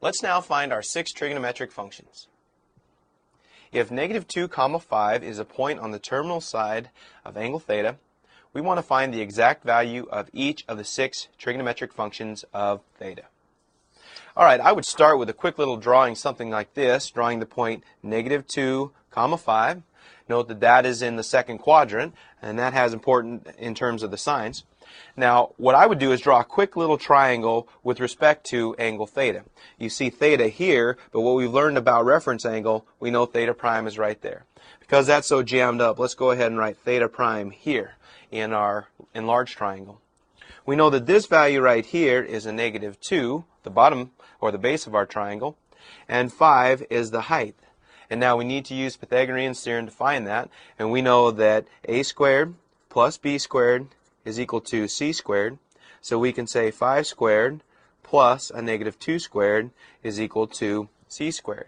Let's now find our 6 trigonometric functions. If negative 2 comma 5 is a point on the terminal side of angle theta, we want to find the exact value of each of the 6 trigonometric functions of theta. Alright, I would start with a quick little drawing, something like this, drawing the point negative 2 comma 5. Note that that is in the second quadrant, and that has important in terms of the signs. Now, what I would do is draw a quick little triangle with respect to angle theta. You see theta here, but what we've learned about reference angle, we know theta prime is right there. Because that's so jammed up, let's go ahead and write theta prime here in our enlarged triangle. We know that this value right here is a negative 2, the bottom or the base of our triangle, and 5 is the height. And now we need to use Pythagorean theorem to find that, and we know that a squared plus b squared is equal to c squared, so we can say 5 squared plus a negative 2 squared is equal to c squared.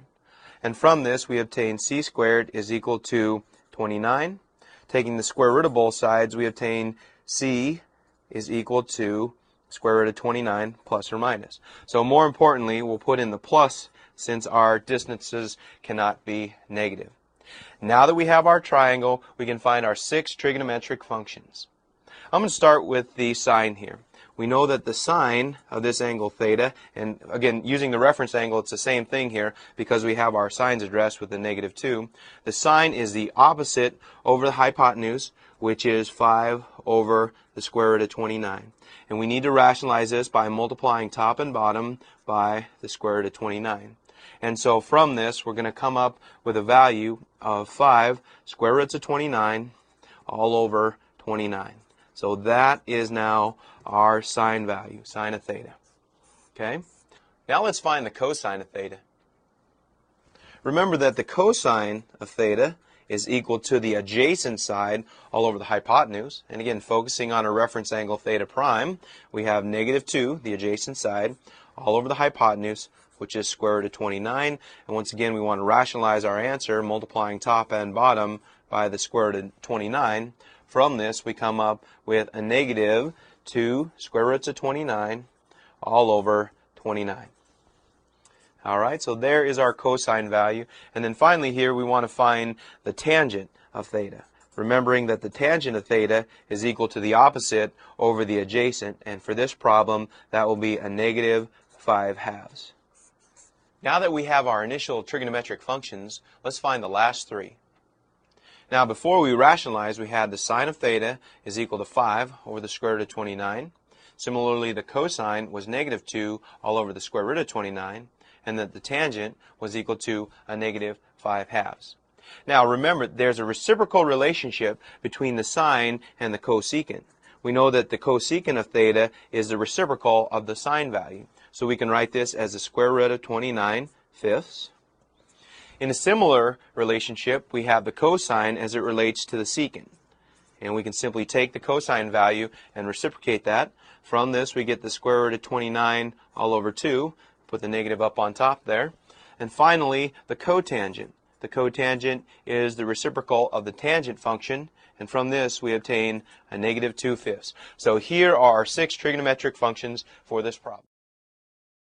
And from this we obtain c squared is equal to 29. Taking the square root of both sides, we obtain c is equal to square root of 29 plus or minus. So more importantly, we'll put in the plus since our distances cannot be negative. Now that we have our triangle, we can find our 6 trigonometric functions. I'm going to start with the sine here. We know that the sine of this angle theta, and again using the reference angle it's the same thing here because we have our sines addressed with the negative 2. The sine is the opposite over the hypotenuse, which is 5 over the square root of 29. And we need to rationalize this by multiplying top and bottom by the square root of 29. And so from this we're going to come up with a value of 5 square roots of 29 all over 29. So that is now our sine value, sine of theta. Okay? Now let's find the cosine of theta. Remember that the cosine of theta is equal to the adjacent side all over the hypotenuse. And again, focusing on a reference angle theta prime, we have negative 2, the adjacent side, all over the hypotenuse, which is square root of 29. And once again, we want to rationalize our answer, multiplying top and bottom by the square root of 29. From this, we come up with a negative 2 square roots of 29 all over 29. Alright, so there is our cosine value. And then finally here we want to find the tangent of theta. Remembering that the tangent of theta is equal to the opposite over the adjacent. And for this problem, that will be a negative 5/2. Now that we have our initial trigonometric functions, let's find the last 3. Now before we rationalize, we had the sine of theta is equal to 5 over the square root of 29. Similarly, the cosine was negative 2 all over the square root of 29. And that the tangent was equal to a negative 5/2. Now remember, there's a reciprocal relationship between the sine and the cosecant. We know that the cosecant of theta is the reciprocal of the sine value. So we can write this as the square root of 29/5. In a similar relationship, we have the cosine as it relates to the secant. And we can simply take the cosine value and reciprocate that. From this, we get the square root of 29 all over 2. Put the negative up on top there. And finally, the cotangent. The cotangent is the reciprocal of the tangent function. And from this, we obtain a negative 2/5. So here are our 6 trigonometric functions for this problem.